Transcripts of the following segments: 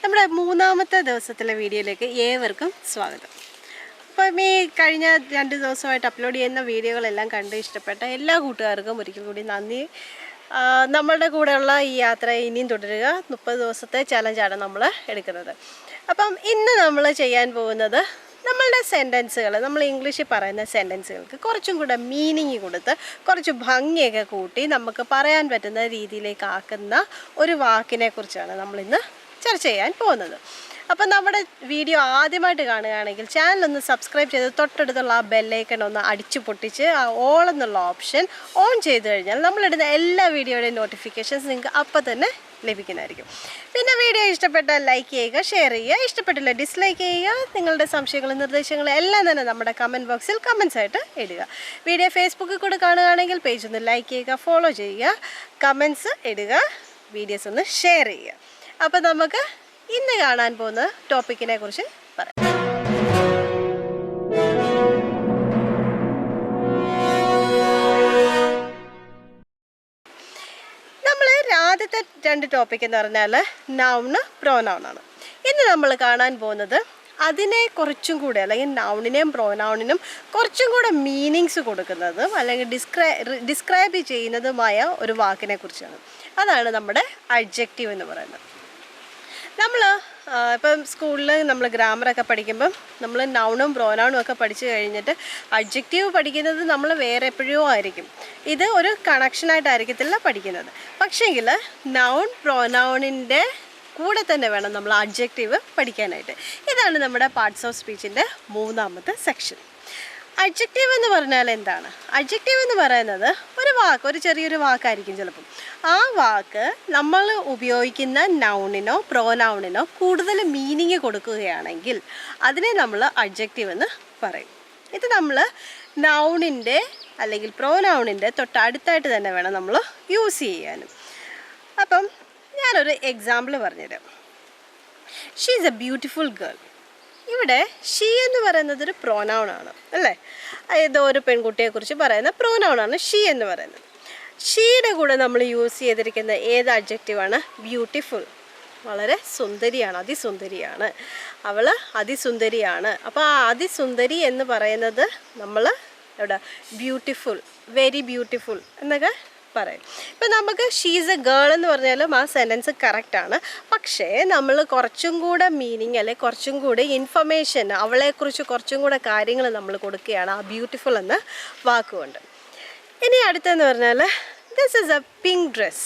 നമ്മുടെ മൂന്നാമത്തെ ദിവസത്തിലെ വീഡിയോയിലേക്ക് ഏവർക്കും സ്വാഗതം. അപ്പം ഈ കഴിഞ്ഞ 2 ദിവസമായിട്ട് അപ്ലോഡ് ചെയ്യുന്ന വീഡിയോകളെല്ലാം കണ്ട് ഇഷ്ടപ്പെട്ട എല്ലാ കൂട്ടുകാർക്കും ഒരിക്കൽ കൂടി നന്ദി. നമ്മളുടെ കൂടെയുള്ള ഈ യാത്ര ഇനിയും തുടരുക. 30 ദിവസത്തെ ചലഞ്ചാണ് നമ്മൾ എടുക്കുന്നത്. അപ്പം ഇന്ന് നമ്മൾ ചെയ്യാൻ പോകുന്നത് നമ്മളുടെ സെൻറ്റൻസുകൾ, നമ്മൾ ഇംഗ്ലീഷിൽ പറയുന്ന സെൻറ്റൻസുകൾക്ക് കുറച്ചും കൂടെ മീനിങ് കൊടുത്ത് കുറച്ച് ഭംഗിയൊക്കെ കൂട്ടി നമുക്ക് പറയാൻ പറ്റുന്ന രീതിയിലേക്ക് ആക്കുന്ന ഒരു വാക്കിനെ കുറിച്ചാണ് നമ്മളിന്ന് ചർച്ച ചെയ്യാൻ പോകുന്നത്. അപ്പം നമ്മുടെ വീഡിയോ ആദ്യമായിട്ട് കാണുകയാണെങ്കിൽ ചാനലൊന്ന് സബ്സ്ക്രൈബ് ചെയ്ത് തൊട്ടടുത്തുള്ള ആ ബെല്ലൈക്കൺ ഒന്ന് അടിച്ചു പൊട്ടിച്ച് ആ ഓൾ എന്നുള്ള ഓപ്ഷൻ ഓൺ ചെയ്ത് കഴിഞ്ഞാൽ നമ്മളിടുന്ന എല്ലാ വീഡിയോയുടെയും നോട്ടിഫിക്കേഷൻസ് നിങ്ങൾക്ക് അപ്പം തന്നെ ലഭിക്കുന്നതായിരിക്കും. പിന്നെ വീഡിയോ ഇഷ്ടപ്പെട്ടാൽ ലൈക്ക് ചെയ്യുക, ഷെയർ ചെയ്യുക, ഇഷ്ടപ്പെട്ടില്ല ഡിസ്ലൈക്ക് ചെയ്യുക. നിങ്ങളുടെ സംശയങ്ങളും നിർദ്ദേശങ്ങളും എല്ലാം തന്നെ നമ്മുടെ കമൻറ്റ് ബോക്സിൽ കമൻസ് ആയിട്ട് ഇടുക. വീഡിയോ ഫേസ്ബുക്കിൽ കൂടെ കാണുകയാണെങ്കിൽ പേജ് ഒന്ന് ലൈക്ക് ചെയ്യുക, ഫോളോ ചെയ്യുക, കമൻസ് ഇടുക, വീഡിയോസ് ഒന്ന് ഷെയർ ചെയ്യുക. അപ്പോൾ നമുക്ക് ഇന്ന് കാണാൻ പോകുന്ന ടോപ്പിക്കിനെ കുറിച്ച് പറയാം. നമ്മൾ ആദ്യത്തെ 2 ടോപ്പിക് എന്ന് പറഞ്ഞാൽ നൗണ്, പ്രോനൗണാണ്. ഇന്ന് നമ്മൾ കാണാൻ പോകുന്നത് അതിനെ കുറച്ചും കൂടെ, അല്ലെങ്കിൽ നൗണിനെയും പ്രോനൗണിനും കുറച്ചും കൂടെ മീനിങ്സ് കൊടുക്കുന്നതും അല്ലെങ്കിൽ ഡിസ്ക്രൈബ് ചെയ്യുന്നതുമായ ഒരു വാക്കിനെ കുറിച്ചാണ്. അതാണ് നമ്മുടെ അഡ്ജക്റ്റീവ് എന്ന് പറയുന്നത്. നമ്മൾ ഇപ്പം സ്കൂളിൽ നമ്മൾ ഗ്രാമറൊക്കെ പഠിക്കുമ്പം നമ്മൾ നൗണും പ്രോനൗണും ഒക്കെ പഠിച്ചു കഴിഞ്ഞിട്ട് അഡ്ജക്റ്റീവ് പഠിക്കുന്നത് നമ്മൾ വേറെ എപ്പോഴോ ആയിരിക്കും. ഇത് ഒരു കണക്ഷനായിട്ടായിരിക്കത്തില്ല പഠിക്കുന്നത്. പക്ഷേങ്കിൽ നൗൺ പ്രോനൗണിൻ്റെ കൂടെ തന്നെ വേണം നമ്മൾ അഡ്ജക്റ്റീവ് പഠിക്കാനായിട്ട്. ഇതാണ് നമ്മുടെ പാർട്സ് ഓഫ് സ്പീച്ചിൻ്റെ 3ാമത്തെ സെക്ഷൻ. അഡ്ജക്റ്റീവ് എന്ന് പറഞ്ഞാൽ എന്താണ്? അഡ്ജക്റ്റീവ് എന്ന് പറയുന്നത് ഒരു വാക്ക്, ഒരു ചെറിയൊരു വാക്കായിരിക്കും ചിലപ്പം. ആ വാക്ക് നമ്മൾ ഉപയോഗിക്കുന്ന നൗണിനോ പ്രോനൗണിനോ കൂടുതൽ മീനിങ് കൊടുക്കുകയാണെങ്കിൽ അതിനെ നമ്മൾ അഡ്ജക്റ്റീവ് എന്ന് പറയും. ഇത് നമ്മൾ നൗണിൻ്റെ അല്ലെങ്കിൽ പ്രോനൗണിൻ്റെ തൊട്ടടുത്തായിട്ട് തന്നെ വേണം നമ്മൾ യൂസ് ചെയ്യാനും. അപ്പം ഞാനൊരു എക്സാമ്പിൾ പറഞ്ഞുതരാം. She is A beautiful girl. ഇവിടെ ഷീ എന്ന് പറയുന്നത് ഒരു പ്രോനൗണാണ് അല്ലേ? ഏതോ ഒരു പെൺകുട്ടിയെക്കുറിച്ച് പറയുന്ന പ്രോനൗണാണ് ഷീ എന്ന് പറയുന്നത്. ഷീയുടെ കൂടെ നമ്മൾ യൂസ് ചെയ്തിരിക്കുന്ന ഏത് അഡ്ജക്റ്റീവാണ്? ബ്യൂട്ടിഫുൾ. വളരെ സുന്ദരിയാണ്, അതിസുന്ദരിയാണ്, അവൾ അതിസുന്ദരിയാണ്. അപ്പോൾ ആ അതിസുന്ദരി എന്ന് പറയുന്നത് നമ്മൾ എവിടെ ബ്യൂട്ടിഫുൾ, വെരി ബ്യൂട്ടിഫുൾ എന്നൊക്കെ പറയും. ഇപ്പം നമുക്ക് ഷീസ് എ ഗേൾ എന്ന് പറഞ്ഞാലും ആ സെൻറ്റൻസ് കറക്റ്റാണ്. പക്ഷേ നമ്മൾ കുറച്ചും കൂടെ മീനിങ് അല്ലെങ്കിൽ കുറച്ചും കൂടെ ഇൻഫർമേഷൻ, അവളെക്കുറിച്ച് കുറച്ചും കൂടെ കാര്യങ്ങൾ നമ്മൾ കൊടുക്കുകയാണ് ആ ബ്യൂട്ടിഫുൾ എന്ന വാക്കുകൊണ്ട്. ഇനി അടുത്തെന്ന് പറഞ്ഞാൽ this is A pink dress.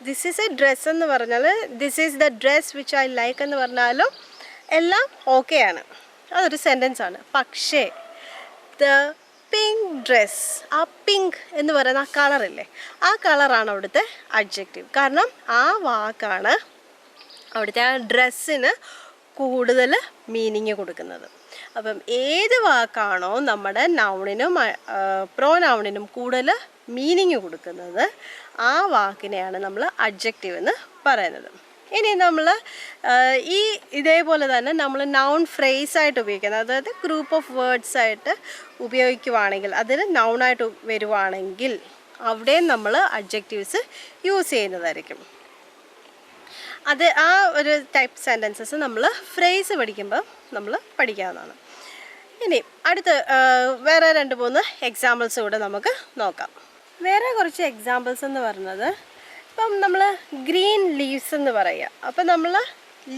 This is A dress എന്ന് പറഞ്ഞാൽ this is the dress which I like എന്ന് പറഞ്ഞാലും എല്ലാം ഓക്കെയാണ്, അതൊരു സെൻറ്റൻസാണ്. പക്ഷേ ദ പിങ്ക് ഡ്രസ്, ആ പിങ്ക് എന്ന് പറയുന്ന ആ കളറില്ലേ, ആ കളറാണ് അവിടുത്തെ അഡ്ജക്റ്റീവ്. കാരണം ആ വാക്കാണ് അവിടുത്തെ ആ ഡ്രസ്സിന് കൂടുതൽ മീനിങ് കൊടുക്കുന്നത്. അപ്പം ഏത് വാക്കാണോ നമ്മുടെ നൗണിനും പ്രോനൗണിനും കൂടുതൽ മീനിങ് കൊടുക്കുന്നത് ആ വാക്കിനെയാണ് നമ്മൾ അഡ്ജക്റ്റീവ് എന്ന് പറയുന്നത്. ഇനി നമ്മൾ ഇതേപോലെ തന്നെ നമ്മൾ നൗൺ ഫ്രേസായിട്ട് ഉപയോഗിക്കുന്നത്, അതായത് ഗ്രൂപ്പ് ഓഫ് വേർഡ്സ് ആയിട്ട് ഉപയോഗിക്കുവാണെങ്കിൽ, അതിൽ നൗണായിട്ട് വരുവാണെങ്കിൽ അവിടെയും നമ്മൾ അഡ്ജക്റ്റീവ്സ് യൂസ് ചെയ്യുന്നതായിരിക്കും. അത് ആ ഒരു ടൈപ്പ് സെൻറ്റൻസസ് നമ്മൾ ഫ്രേസ് പഠിക്കുമ്പോൾ നമ്മൾ പഠിക്കാവുന്നതാണ്. ഇനി അടുത്ത് വേറെ 2-3 എക്സാമ്പിൾസ് കൂടെ നമുക്ക് നോക്കാം. വേറെ കുറച്ച് എക്സാമ്പിൾസ് എന്ന് പറയുന്നത്, ഇപ്പം നമ്മൾ ഗ്രീൻ ലീവ്സ് എന്ന് പറയുക. അപ്പം നമ്മൾ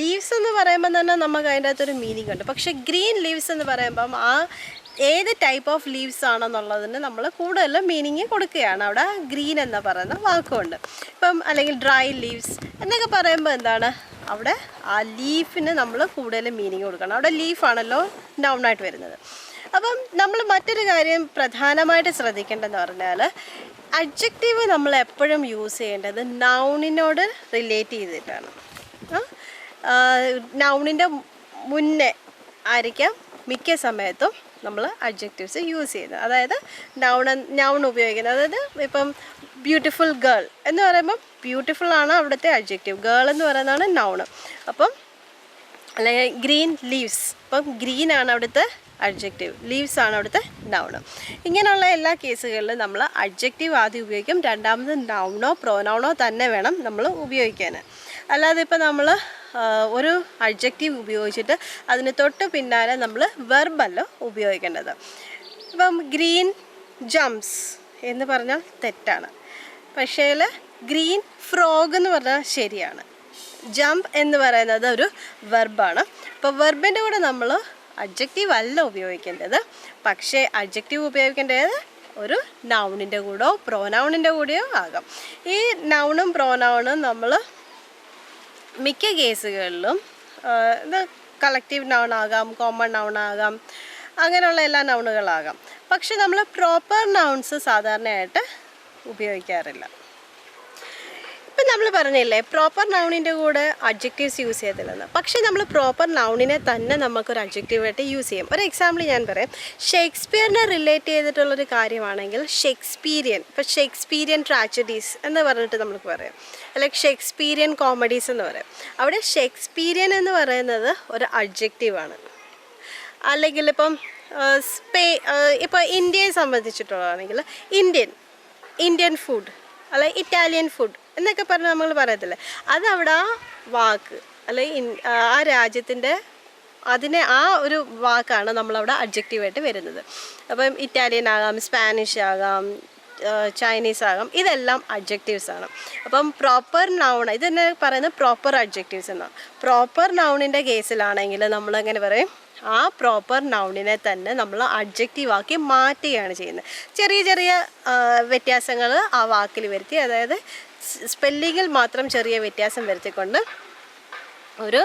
ലീവ്സ് എന്ന് പറയുമ്പോൾ തന്നെ നമുക്ക് അതിൻ്റെ അകത്തൊരു മീനിങ് ഉണ്ട്. പക്ഷേ ഗ്രീൻ ലീവ്സ് എന്ന് പറയുമ്പം ആ ഏത് ടൈപ്പ് ഓഫ് ലീവ്സ് ആണെന്നുള്ളതിന് നമ്മൾ കൂടുതൽ മീനിങ് കൊടുക്കുകയാണ്. അവിടെ ഗ്രീൻ എന്ന് പറയുന്ന വാക്കുണ്ട്. ഇപ്പം അല്ലെങ്കിൽ ഡ്രൈ ലീവ്സ് എന്നൊക്കെ പറയുമ്പോൾ എന്താണ്, അവിടെ ആ ലീഫിന് നമ്മൾ കൂടുതൽ മീനിങ് കൊടുക്കണം. അവിടെ ലീഫാണല്ലോ നൗണായിട്ട് വരുന്നത്. അപ്പം നമ്മൾ മറ്റൊരു കാര്യം പ്രധാനമായിട്ട് ശ്രദ്ധിക്കേണ്ടതെന്ന് പറഞ്ഞാൽ, അഡ്ജക്റ്റീവ് നമ്മൾ എപ്പോഴും യൂസ് ചെയ്യേണ്ടത് നൗണിനോട് റിലേറ്റ് ചെയ്തിട്ടാണ്. നൗണിൻ്റെ മുന്നേ ആയിരിക്കാം മിക്ക സമയത്തും നമ്മൾ അഡ്ജക്റ്റീവ്സ് യൂസ് ചെയ്യുന്നത്. അതായത് നൗൺ ഉപയോഗിക്കുന്നത്. അതായത് ഇപ്പം ബ്യൂട്ടിഫുൾ ഗേൾ എന്ന് പറയുമ്പം ബ്യൂട്ടിഫുൾ ആണ് അവിടുത്തെ അഡ്ജക്റ്റീവ്, ഗേൾ എന്ന് പറയുന്നതാണ് നൗണ്. അപ്പം അല്ലെങ്കിൽ ഗ്രീൻ ലീവ്സ്, അപ്പം ഗ്രീൻ ആണ് അവിടുത്തെ adjective. Leaves ആണ് അവിടുത്തെ noun. ഇങ്ങനെയുള്ള എല്ലാ കേസുകളിലും നമ്മൾ adjective ആദ്യം ഉപയോഗിക്കും. രണ്ടാമത് noun ഓ pronoun ഓ തന്നെ വേണം നമ്മൾ ഉപയോഗിക്കാൻ. അല്ലാതെ ഇപ്പോൾ നമ്മൾ ഒരു അഡ്ജക്റ്റീവ് ഉപയോഗിച്ചിട്ട് അതിന് തൊട്ട് പിന്നാലെ നമ്മൾ വെർബല്ല ഉപയോഗിക്കേണ്ടത്. ഇപ്പം ഗ്രീൻ ജംപ്സ് എന്ന് പറഞ്ഞാൽ തെറ്റാണ്, പക്ഷേ ഗ്രീൻ ഫ്രോഗ് എന്ന് പറഞ്ഞാൽ ശരിയാണ്. ജംപ് എന്ന് പറയുന്നത് ഒരു വെർബാണ്. അപ്പോൾ വെർബിൻ്റെ കൂടെ നമ്മൾ അഡ്ജക്റ്റീവ് അല്ല ഉപയോഗിക്കേണ്ടത്, പക്ഷേ അഡ്ജക്റ്റീവ് ഉപയോഗിക്കേണ്ടത് ഒരു നൗണിൻ്റെ കൂടെയോ പ്രോനൗണിൻ്റെ കൂടെയോ ആകാം. ഈ നൗണും പ്രോനൗണും നമ്മൾ മിക്ക കേസുകളിലും ഇത് കളക്റ്റീവ് നൗൺ ആകാം, കോമൺ നൗൺ ആകാം, അങ്ങനെയുള്ള എല്ലാ നൗണുകളാകാം. പക്ഷെ നമ്മൾ പ്രോപ്പർ നൗൺസ് സാധാരണയായിട്ട് ഉപയോഗിക്കാറില്ല. ഇപ്പം നമ്മൾ പറഞ്ഞില്ലേ പ്രോപ്പർ നൗണിൻ്റെ കൂടെ അഡ്ജക്റ്റീവ്സ് യൂസ് ചെയ്തില്ലെന്ന്. പക്ഷേ നമ്മൾ പ്രോപ്പർ നൗണിനെ തന്നെ നമുക്കൊരു അഡ്ജക്റ്റീവായിട്ട് യൂസ് ചെയ്യും. ഒരു എക്സാമ്പിൾ ഞാൻ പറയാം. ഷേക്സ്പിയറിനെ റിലേറ്റ് ചെയ്തിട്ടുള്ളൊരു കാര്യമാണെങ്കിൽ ഷേക്സ്പീരിയൻ, ഇപ്പോൾ ഷേക്സ്പീരിയൻ ട്രാജഡീസ് എന്ന് പറഞ്ഞിട്ട് നമുക്ക് പറയാം, അല്ലെങ്കിൽ ഷേക്സ്പീരിയൻ കോമഡീസ് എന്ന് പറയാം. അവിടെ ഷേക്സ്പീരിയൻ എന്ന് പറയുന്നത് ഒരു അഡ്ജക്റ്റീവാണ്. അല്ലെങ്കിൽ ഇപ്പം ഇപ്പോൾ ഇന്ത്യയെ സംബന്ധിച്ചിട്ടുള്ളതാണെങ്കിൽ ഇന്ത്യൻ ഫുഡ് അല്ലെ ഇറ്റാലിയൻ ഫുഡ് എന്നൊക്കെ പറഞ്ഞ് നമ്മൾ പറയത്തില്ലേ, അതവിടെ ആ വാക്ക് അല്ലെ ആ രാജ്യത്തിൻ്റെ അതിനെ ആ ഒരു വാക്കാണ് നമ്മളവിടെ അഡ്ജക്റ്റീവായിട്ട് വരുന്നത്. അപ്പം ഇറ്റാലിയൻ ആകാം, സ്പാനിഷ് ആകാം, ചൈനീസ് ആകാം, ഇതെല്ലാം അഡ്ജക്റ്റീവ്സ് ആണ്. അപ്പം പ്രോപ്പർ നൗൺ ഇതെന്നെ പറയുന്നത് പ്രോപ്പർ അഡ്ജക്റ്റീവ്സ് എന്നാണ്. പ്രോപ്പർ നൗണിൻ്റെ കേസിലാണെങ്കിൽ നമ്മളെങ്ങനെ പറയും, ആ പ്രോപ്പർ നൗണിനെ തന്നെ നമ്മൾ അഡ്ജക്റ്റീവാക്കി മാറ്റുകയാണ് ചെയ്യുന്നത്. ചെറിയ ചെറിയ വ്യത്യാസങ്ങൾ ആ വാക്കിൽ വരുത്തി, അതായത് സ്പെല്ലിങ്ങിൽ മാത്രം ചെറിയ വ്യത്യാസം വരുത്തിക്കൊണ്ട് ഒരു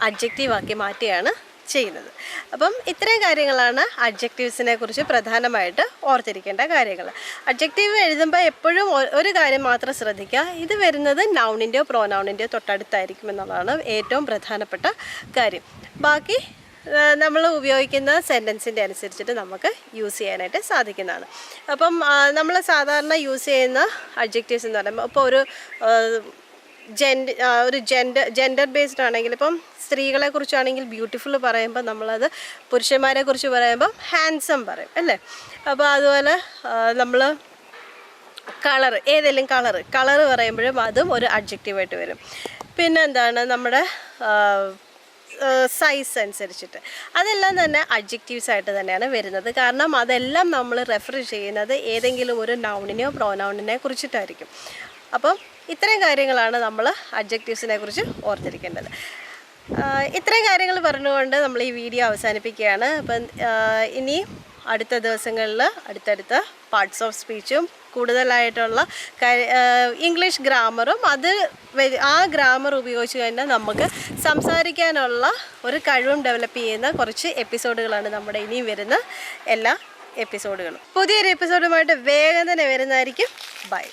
അഡ്ജക്റ്റീവാക്കി മാറ്റുകയാണ് ചെയ്യുന്നത്. അപ്പം ഇത്രയും കാര്യങ്ങളാണ് അഡ്ജക്റ്റീവ്സിനെ കുറിച്ച് പ്രധാനമായിട്ട് ഓർത്തിരിക്കേണ്ട കാര്യങ്ങൾ. അഡ്ജക്റ്റീവ് എഴുതുമ്പോൾ എപ്പോഴും ഒരു കാര്യം മാത്രം ശ്രദ്ധിക്കുക, ഇത് വരുന്നത് നൗണിൻ്റെയോ പ്രോനൗണിൻ്റെയോ തൊട്ടടുത്തായിരിക്കും എന്നുള്ളതാണ് ഏറ്റവും പ്രധാനപ്പെട്ട കാര്യം. ബാക്കി നമ്മൾ ഉപയോഗിക്കുന്ന സെൻറ്റൻസിൻ്റെ അനുസരിച്ചിട്ട് നമുക്ക് യൂസ് ചെയ്യാനായിട്ട് സാധിക്കുന്നതാണ്. അപ്പം നമ്മൾ സാധാരണ യൂസ് ചെയ്യുന്ന അഡ്ജക്റ്റീവ്സ് എന്ന് പറയുമ്പോൾ ഇപ്പോൾ ഒരു ജെൻഡർ ബേസ്ഡ് ആണെങ്കിൽ ഇപ്പം സ്ത്രീകളെ കുറിച്ചാണെങ്കിൽ ബ്യൂട്ടിഫുൾ പറയുമ്പോൾ നമ്മളത് പുരുഷന്മാരെ കുറിച്ച് പറയുമ്പം ഹാൻസം പറയും അല്ലേ. അപ്പോൾ അതുപോലെ നമ്മൾ ഏതെങ്കിലും കളറ് പറയുമ്പോഴും അതും ഒരു അഡ്ജക്റ്റീവായിട്ട് വരും. പിന്നെ എന്താണ് നമ്മുടെ സൈസ് അനുസരിച്ചിട്ട് അതെല്ലാം തന്നെ അഡ്ജക്റ്റീവ്സ് ആയിട്ട് തന്നെയാണ് വരുന്നത്. കാരണം അതെല്ലാം നമ്മൾ റെഫർ ചെയ്യുന്നത് ഏതെങ്കിലും ഒരു നൗണിനെയോ പ്രോനൗണിനെ കുറിച്ചിട്ടായിരിക്കും. അപ്പം ഇത്രയും കാര്യങ്ങളാണ് നമ്മൾ അഡ്ജക്റ്റീവ്സിനെ കുറിച്ച് ഓർത്തിരിക്കേണ്ടത്. ഇത്രയും കാര്യങ്ങൾ പറഞ്ഞുകൊണ്ട് നമ്മൾ ഈ വീഡിയോ അവസാനിപ്പിക്കുകയാണ്. അപ്പം ഇനി അടുത്ത ദിവസങ്ങളിൽ അടുത്തടുത്ത പാർട്സ് ഓഫ് സ്പീച്ചും കൂടുതലായിട്ടുള്ള ഇംഗ്ലീഷ് ഗ്രാമറും ആ ഗ്രാമർ ഉപയോഗിച്ച് തന്നെ നമുക്ക് സംസാരിക്കാനുള്ള ഒരു കഴിവും ഡെവലപ്പ് ചെയ്യുന്ന കുറച്ച് എപ്പിസോഡുകളാണ് നമ്മുടെ ഇനിയും വരുന്ന എല്ലാ എപ്പിസോഡുകളും. പുതിയൊരു എപ്പിസോഡുമായിട്ട് വേഗം തന്നെ വരുന്നതായിരിക്കും. ബൈ.